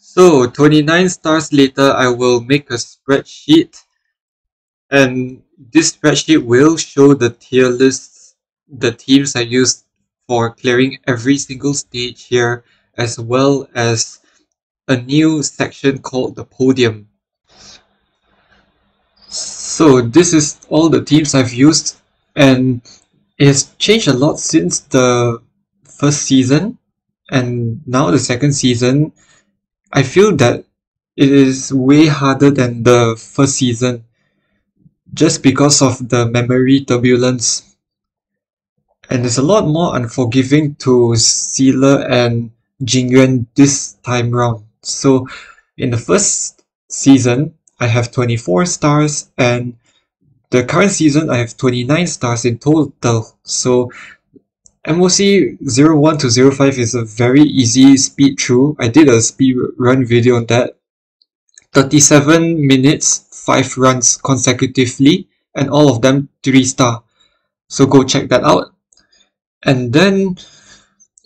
So 29 stars later, I will make a spreadsheet, and this spreadsheet will show the tier lists, the teams I used for clearing every single stage here, as well as a new section called the Podium. So this is all the teams I've used, and it has changed a lot since the first season, and now the second season. I feel that it is way harder than the first season just because of the memory turbulence, and it's a lot more unforgiving to Sealer and Jingyuan this time round. So in the first season, I have 24 stars, and the current season I have 29 stars in total. So MOC 01 to 05 is a very easy speed through. I did a speed run video on that. 37 minutes, 5 runs consecutively, and all of them 3-star. So go check that out. And then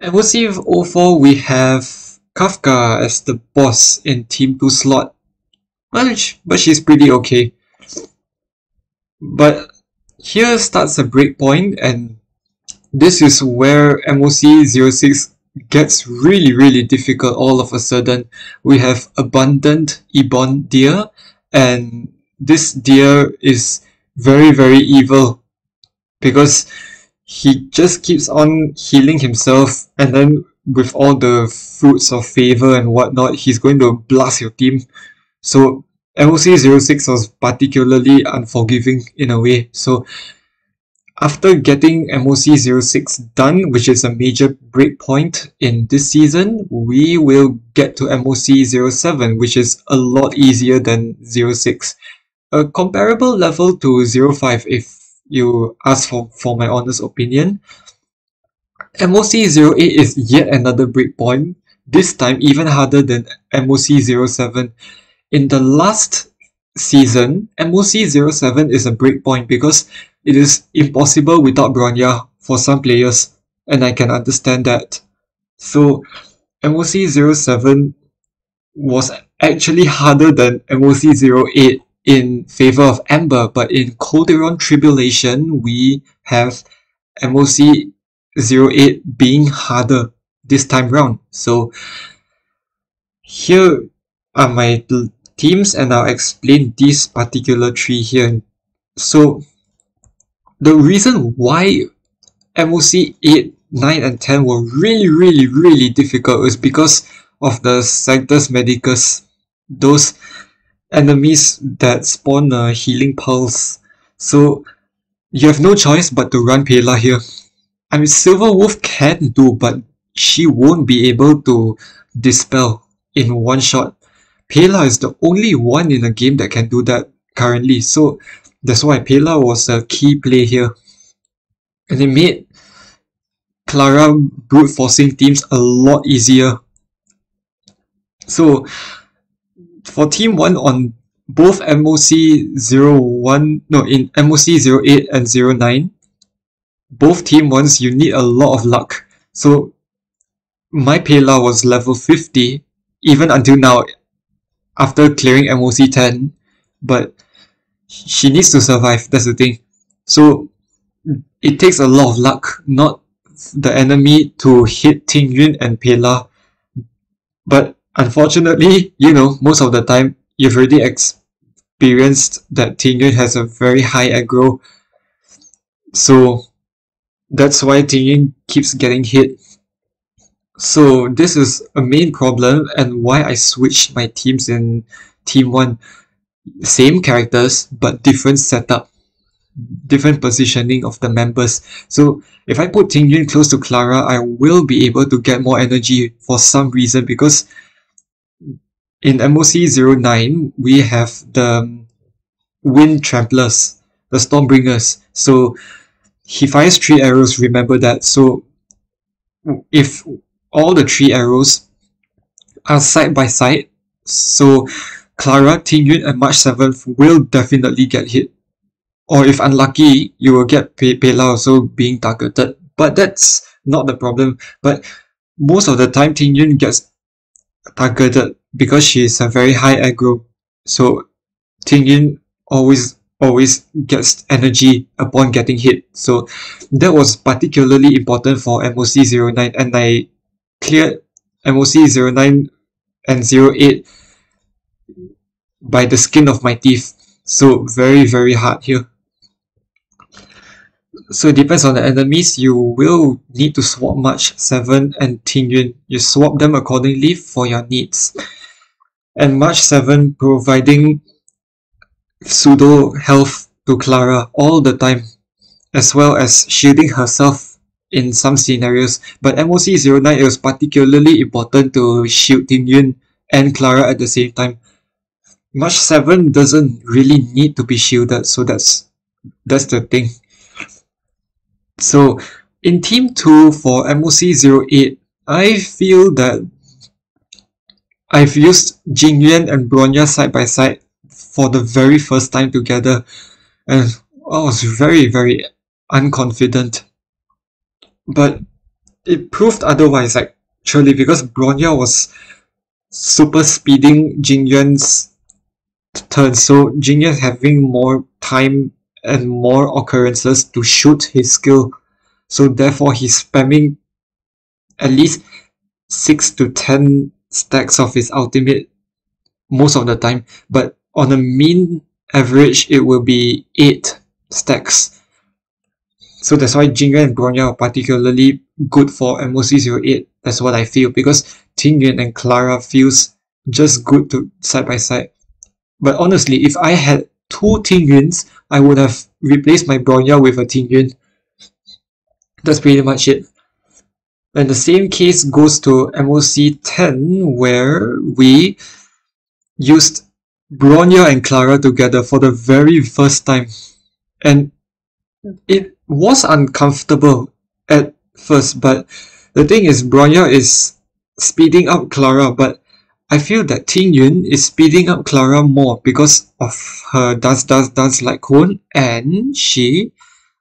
MOC 04, we have Kafka as the boss in Team 2 slot. But she's pretty okay. But here starts a breakpoint, and this is where MOC 06 gets really difficult all of a sudden. We have Abundant Ebon Deer, and this deer is very evil because he just keeps on healing himself, and then with all the fruits of favor and whatnot, he's going to blast your team. So MOC 06 was particularly unforgiving in a way. So after getting MOC 06 done, which is a major breakpoint in this season, we will get to MOC 07, which is a lot easier than 06. A comparable level to 05 if you ask for my honest opinion. MOC 08 is yet another breakpoint, this time even harder than MOC 07. In the last season, MOC 07 is a breakpoint because it is impossible without Bronya for some players, and I can understand that. So MOC 07 was actually harder than MOC 08 in favor of Amber, but in Coldiron Tribulation, we have MOC 08 being harder this time round. So here are my teams, and I'll explain this particular tree here. So the reason why MOC 8, 9, and 10 were really difficult is because of the Sanctus Medicus, those enemies that spawn a healing pulse. So you have no choice but to run Pela here. I mean, Silver Wolf can do, but she won't be able to dispel in one shot. Pela is the only one in the game that can do that currently, so that's why Pela was a key play here. And it made Clara brute forcing teams a lot easier. So for Team 1 on both MOC 01, no, in MOC 08 and 09, both Team 1s you need a lot of luck. So my Pela was level 50 even until now after clearing MOC 10, but she needs to survive, that's the thing. So it takes a lot of luck, not the enemy, to hit Tingyun and Pela. But unfortunately, you know, most of the time you've already experienced that Tingyun has a very high aggro. So that's why Tingyun keeps getting hit. So this is a main problem and why I switched my teams in Team 1. Same characters but different setup, different positioning of the members. So if I put Tingyun close to Clara, I will be able to get more energy for some reason, because in MOC 09 we have the Wind Tramplers, the Stormbringers. So he fires 3 arrows, remember that. So if all the 3 arrows are side by side, so Clara, Tingyun, and March 7th will definitely get hit. Or if unlucky, you will get Pela also being targeted. But that's not the problem. But most of the time, Tingyun gets targeted because she is a very high aggro. So Tingyun always gets energy upon getting hit. So that was particularly important for MOC09, and I cleared MOC09 and 08 by the skin of my teeth. So very hard here. So it depends on the enemies. You will need to swap March 7 and Tingyun. You swap them accordingly for your needs. And March 7 providing pseudo health to Clara all the time, as well as shielding herself in some scenarios. But MOC09, it was particularly important to shield Tingyun and Clara at the same time. March 7 doesn't really need to be shielded, so that's the thing. So in Team 2 for MOC08, I feel that I've used Jingyuan and Bronya side by side for the very first time together, and I was very unconfident. But it proved otherwise actually, because Bronya was super speeding Jingyuan's turn, so Jingyuan having more time and more occurrences to shoot his skill, so therefore he's spamming at least 6 to 10 stacks of his ultimate most of the time, but on a mean average it will be 8 stacks. So that's why Jingyuan and Bronya are particularly good for MOC08. That's what I feel, because Tingyuan and Clara feels just good to side by side. But honestly, if I had 2 Tingyuans, I would have replaced my Bronya with a Tingyuan. That's pretty much it. And the same case goes to MOC10, where we used Bronya and Clara together for the very first time. And it was uncomfortable at first, but the thing is, Bronya is speeding up Clara, but I feel that Tingyun is speeding up Clara more because of her dance like cone, and she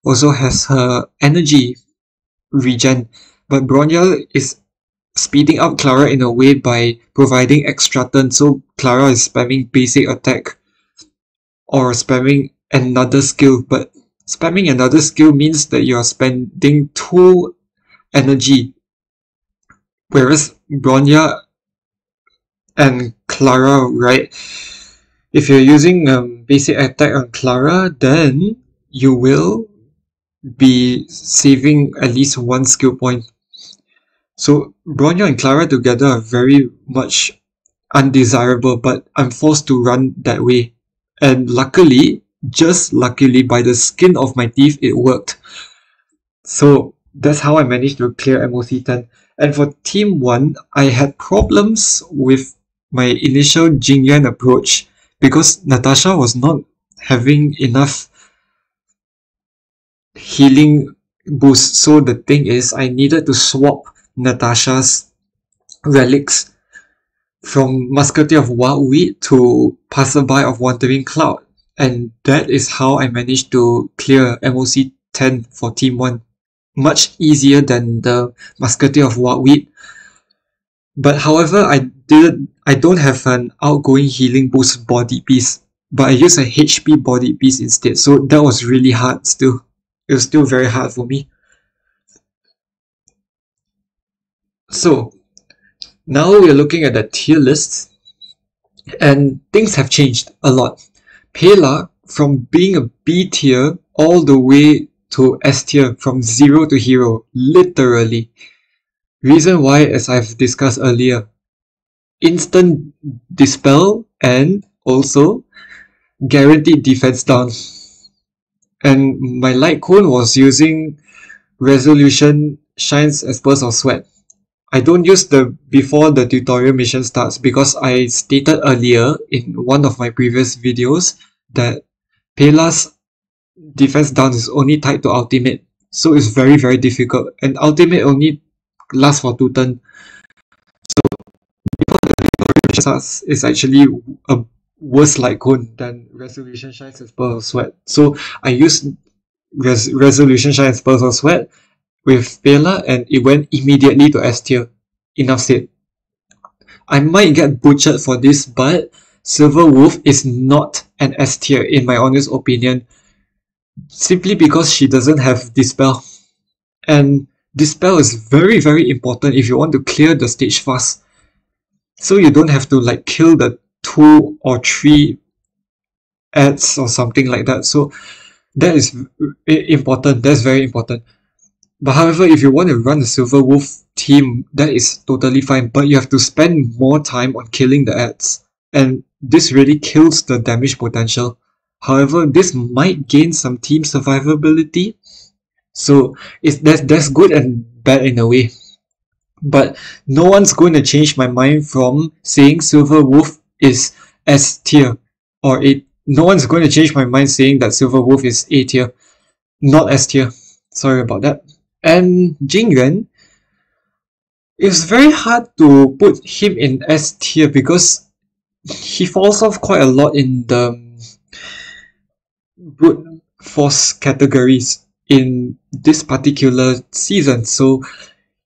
also has her energy regen. But Bronya is speeding up Clara in a way by providing extra turn, so Clara is spamming basic attack or spamming another skill. But spamming another skill means that you are spending 2 energy, whereas Bronya and Clara, right? If you're using basic attack on Clara, then you will be saving at least 1 skill point. So Bronya and Clara together are very much undesirable, but I'm forced to run that way. And luckily, just luckily, by the skin of my teeth, it worked. So that's how I managed to clear MOC10. And for Team 1, I had problems with my initial Jingyuan approach because Natasha was not having enough healing boost. So the thing is, I needed to swap Natasha's relics from Musketeer of Wildweed to Passerby of Wandering Cloud. And that is how I managed to clear MOC10 for Team 1. Much easier than the Musketeer of Wildweed. But however, I don't have an outgoing healing boost body piece, but I used a HP body piece instead. So that was really hard still. It was still very hard for me. So now we're looking at the tier lists, and things have changed a lot. Pela, from being a B tier all the way to S tier, from 0 to hero, literally. Reason why, as I've discussed earlier, instant dispel and also guaranteed defense down. And my light cone was using resolution, shines as bursts of sweat. I don't use the before the tutorial mission starts because I stated earlier in one of my previous videos that Pela's defense down is only tied to ultimate, so it's very difficult, and ultimate only lasts for 2 turns. So before the tutorial mission starts, it's actually a worse light cone than resolution, shines as bursts of sweat. So I used resolution, shines as bursts of sweat with Pela, and it went immediately to S tier. Enough said. I might get butchered for this, but Silver Wolf is not an S tier in my honest opinion, simply because she doesn't have Dispel. And Dispel is very, very important if you want to clear the stage fast. So you don't have to like kill the 2 or 3 ads or something like that. So that is important. That's very important. But however, if you want to run a Silver Wolf team, that is totally fine. But you have to spend more time on killing the ads. And this really kills the damage potential. However, this might gain some team survivability. So that's good and bad in a way. But no one's going to change my mind from saying Silver Wolf is S tier or A. No one's going to change my mind saying that Silver Wolf is A tier, not S tier. Sorry about that. And Jingyuan, it's very hard to put him in S tier because he falls off quite a lot in the brute force categories in this particular season. So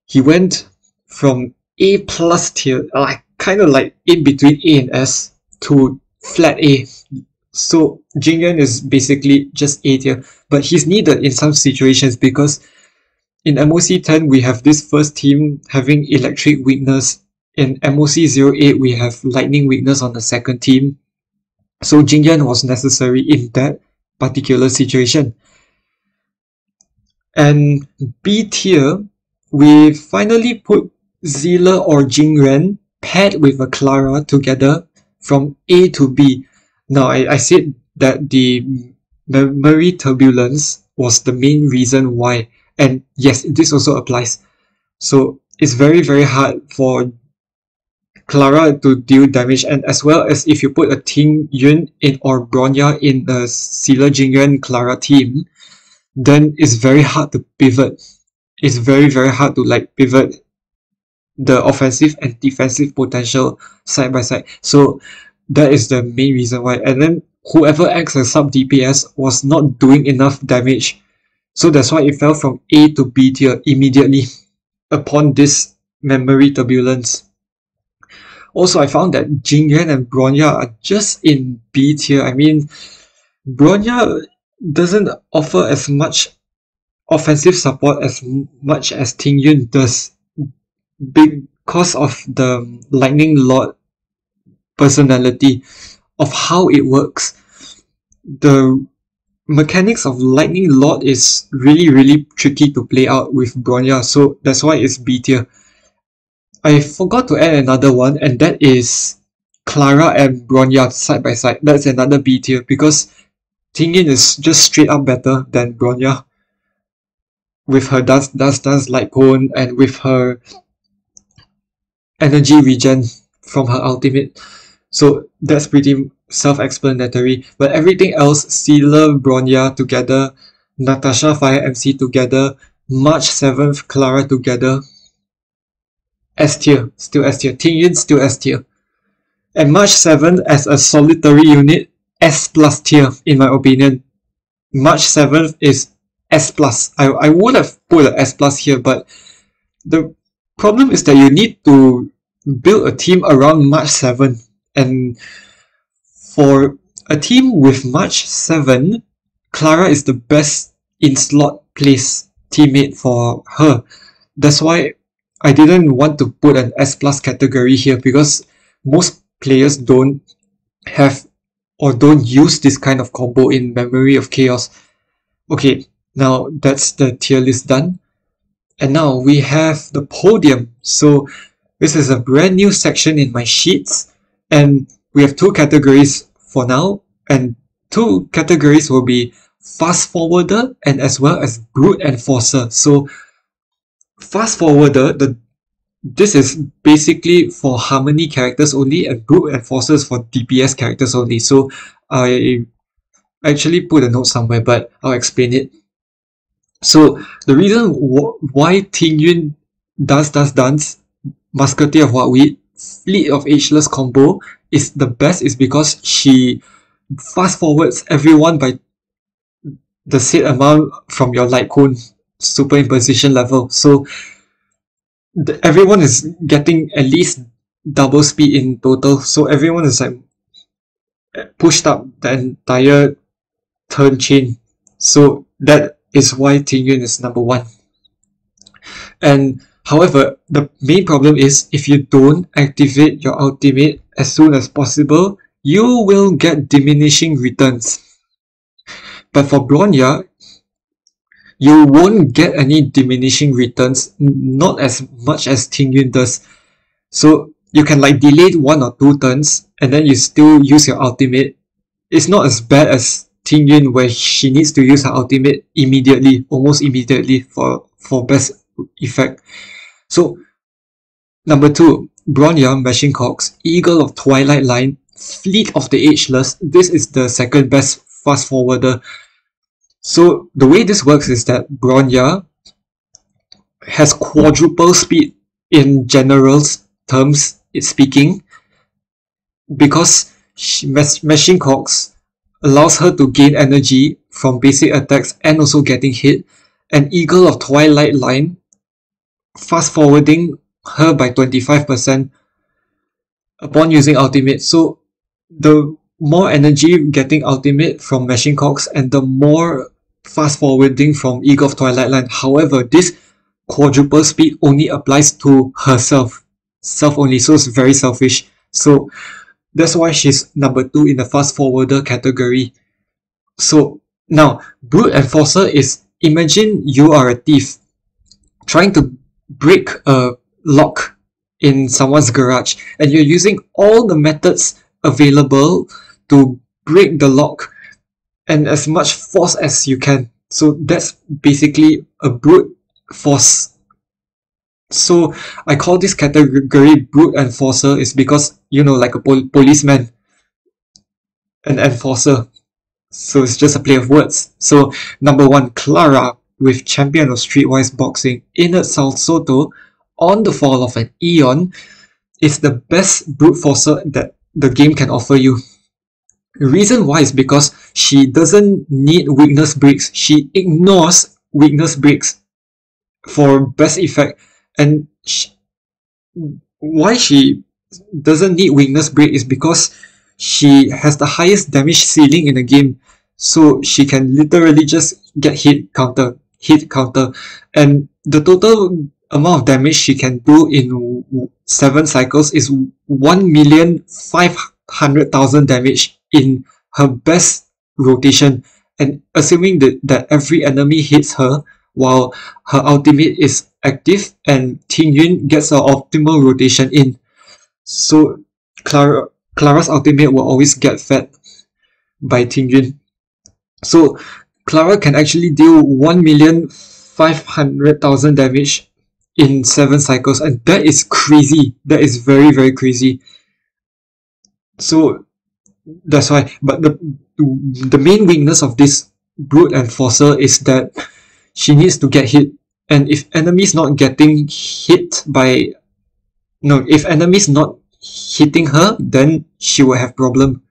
he went from A plus tier, like kind of like in between A and S, to flat A. So Jingyuan is basically just A tier, but he's needed in some situations because in MOC 10 we have this first team having electric weakness. In MOC 08 we have lightning weakness on the second team. So Jingyuan was necessary in that particular situation. And B tier, we finally put Zilla or Jingren paired with a Clara together from A to B. Now, I said that the memory turbulence was the main reason why. And yes, this also applies. So it's very, very hard for Clara to deal damage, and as well as if you put a Ting Yun in or Bronya in the Zilla Jingyuan Clara team, then it's very hard to pivot. It's very, very hard to like pivot the offensive and defensive potential side by side. So that is the main reason why. And then whoever acts as sub DPS was not doing enough damage. So that's why it fell from A to B tier immediately upon this memory turbulence. Also, I found that Jingyuan and Bronya are just in B tier. I mean, Bronya doesn't offer as much offensive support as much as Ting Yun does because of the Lightning Lord personality of how it works. The mechanics of Lightning Lord is really, really tricky to play out with Bronya, so that's why it's B tier. I forgot to add another one, and that is Clara and Bronya side by side. That's another B tier because Ting Yun is just straight up better than Bronya with her dance light cone and with her energy regen from her ultimate. So that's pretty self-explanatory. But everything else, Zilla, Bronya together, Natasha Fire MC together, March 7th Clara together, S tier, still S tier. Ting Yun still S tier. And March 7th as a solitary unit, S plus tier in my opinion. March 7th is S plus. I would have put an S plus here, but the problem is that you need to build a team around March 7, and for a team with March 7, Clara is the best in slot place teammate for her. That's why I didn't want to put an S plus category here, because most players don't have or don't use this kind of combo in Memory of Chaos. Okay, now that's the tier list done. And now we have the podium. So this is a brand new section in my sheets, and we have two categories for now, and two categories will be fast forwarder and as well as brute enforcer. So fast forwarder, this is basically for harmony characters only, and brute enforcers for DPS characters only. So I actually put a note somewhere, but I'll explain it. So the reason why Ting Yun dance, Musketeer of What Fleet of Ageless combo is the best is because she fast forwards everyone by the set amount from your light cone superimposition level. So everyone is getting at least double speed in total, so everyone is like pushed up the entire turn chain. So that is why Tingyun is number 1. And however, the main problem is if you don't activate your ultimate as soon as possible, you will get diminishing returns. But for Bronya, you won't get any diminishing returns, not as much as Tingyun does. So you can like delay 1 or 2 turns and then you still use your ultimate. It's not as bad as Tingyun where she needs to use her ultimate immediately, almost immediately for best effect. So number 2, Bronya, Machine Cogs, Eagle of Twilight Line, Fleet of the Ageless. This is the second best fast forwarder. So the way this works is that Bronya has quadruple speed in general terms speaking, because Machine Cogs allows her to gain energy from basic attacks and also getting hit, and Eagle of Twilight Line fast forwarding her by 25% upon using ultimate. So the more energy getting ultimate from Machine Cogs and the more fast forwarding from Eagle of Twilight Line. However, this quadruple speed only applies to herself, self only, so it's very selfish. So that's why she's number 2 in the fast forwarder category. So now, Brute Enforcer is, imagine you are a thief trying to break a lock in someone's garage and you're using all the methods available to break the lock and as much force as you can. So that's basically a brute force. So I call this category Brute Enforcer is because, you know, like a policeman, an enforcer. So it's just a play of words. So number 1, Clara, with Champion of Streetwise Boxing, Inert Salsoto, On the Fall of an Eon, is the best brute forcer that the game can offer you. The reason why is because she doesn't need weakness breaks. She ignores weakness breaks for best effect. And why she doesn't need weakness break is because she has the highest damage ceiling in the game. So she can literally just get hit, counter, and the total amount of damage she can do in 7 cycles is 1,500,000 damage in her best rotation, and assuming that every enemy hits her while her ultimate is active and Tingyun gets her optimal rotation in. So Clara's ultimate will always get fed by Tingyun. So Clara can actually deal 1,500,000 damage in 7 cycles, and that is crazy. That is very, very crazy. So that's why. But the main weakness of this Brute Enforcer is that she needs to get hit, and if enemies not getting hit by if enemies not hitting her, then she will have problem.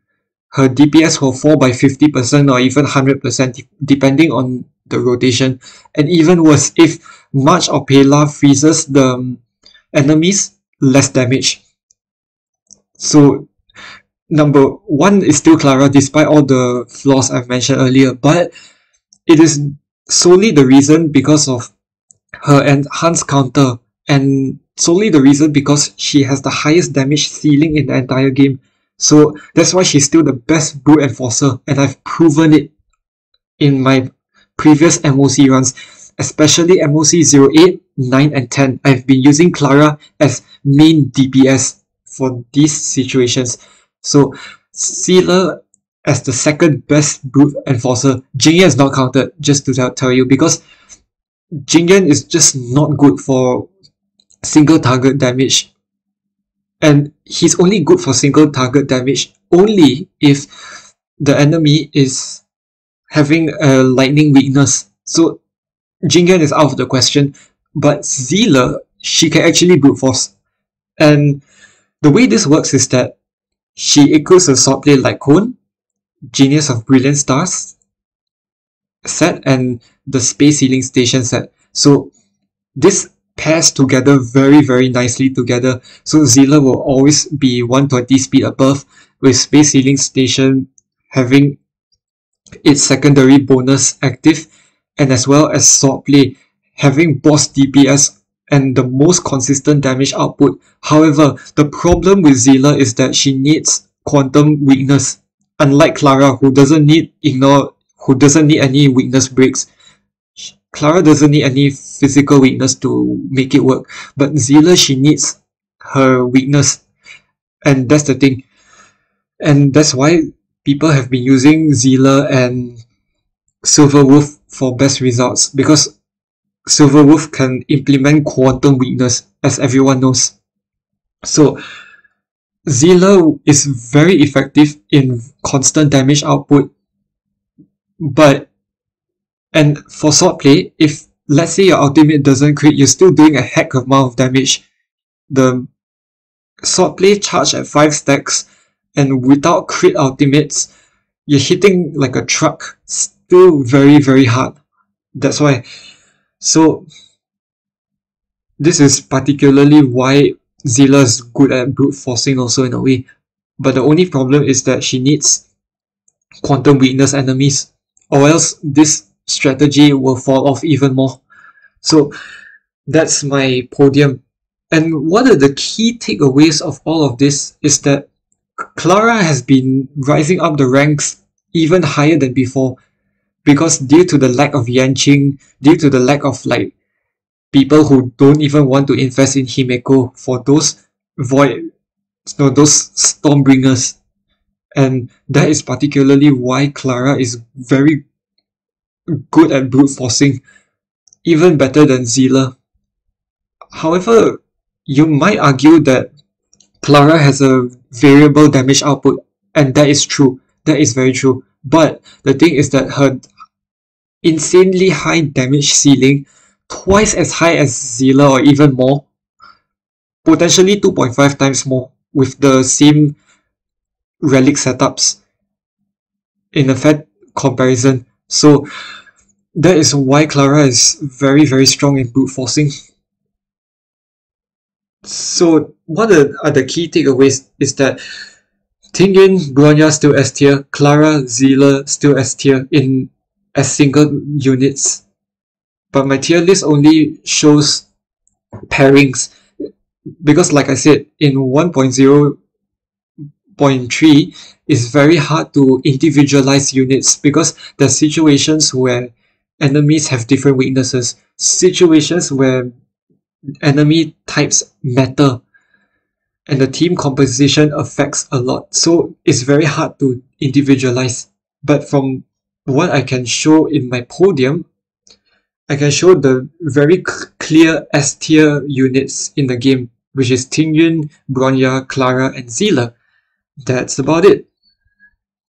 Her DPS will fall by 50% or even 100% depending on the rotation. And even worse, if March or Pela freezes the enemies, less damage. So number 1 is still Clara despite all the flaws I've mentioned earlier, but it is solely the reason because of her enhanced counter, and solely the reason because she has the highest damage ceiling in the entire game. So that's why she's still the best Brute Enforcer, and I've proven it in my previous MOC runs, especially MOC 08, 9, and 10. I've been using Clara as main DPS for these situations. So Sealer as the second best Brute Enforcer. Jingyan is not counted, just to tell you, because Jingyan is just not good for single target damage. And he's only good for single target damage only if the enemy is having a lightning weakness. So Jingyan is out of the question. But Sealer, she can actually brute force. And the way this works is that she equips a Swordblade Light Cone, Genius of Brilliant Stars set, and the Space Healing Station set. So this pairs together very nicely together. So Zilla will always be 120 speed above, with Space Healing Station having its secondary bonus active, and as well as Swordplay having boss DPS and the most consistent damage output. However, the problem with Zilla is that she needs quantum weakness, unlike Clara, who doesn't need any weakness breaks. Clara doesn't need any physical weakness to make it work, but Zilla, she needs her weakness, and that's the thing. And that's why people have been using Zilla and Silverwolf for best results, because Silverwolf can implement quantum weakness, as everyone knows. So Zilla is very effective in constant damage output, and for Swordplay, if let's say your ultimate doesn't crit, you're still doing a heck of amount of damage. The Swordplay charge at 5 stacks, and without crit ultimates, you're hitting like a truck. Still very hard. That's why. So this is particularly why Zilla is good at brute forcing also in a way. But the only problem is that she needs quantum weakness enemies, or else this strategy will fall off even more. So that's my podium. And one of the key takeaways of all of this is that Clara has been rising up the ranks even higher than before, because due to the lack of Yanqing, due to the lack of like people who don't even want to invest in Himeko for those Stormbringers. And that is particularly why Clara is very good at brute forcing, even better than Zilla. However, you might argue that Clara has a variable damage output, and that is true. That is very true. But the thing is that her insanely high damage ceiling, twice as high as Zilla or even more, potentially 2.5 times more with the same relic setups in a fair comparison. So that is why Clara is very strong in brute forcing. So what are the key takeaways is that Tingyun, Bronya still S tier, Clara, Zilla still S tier as single units. But my tier list only shows pairings, because like I said, in 1.0.3 it's very hard to individualize units, because there are situations where enemies have different weaknesses, situations where enemy types matter, and the team composition affects a lot. So it's very hard to individualize. But from what I can show in my podium, I can show the very clear S tier units in the game, which is Tingyun, Bronya, Clara, and Zilla. That's about it.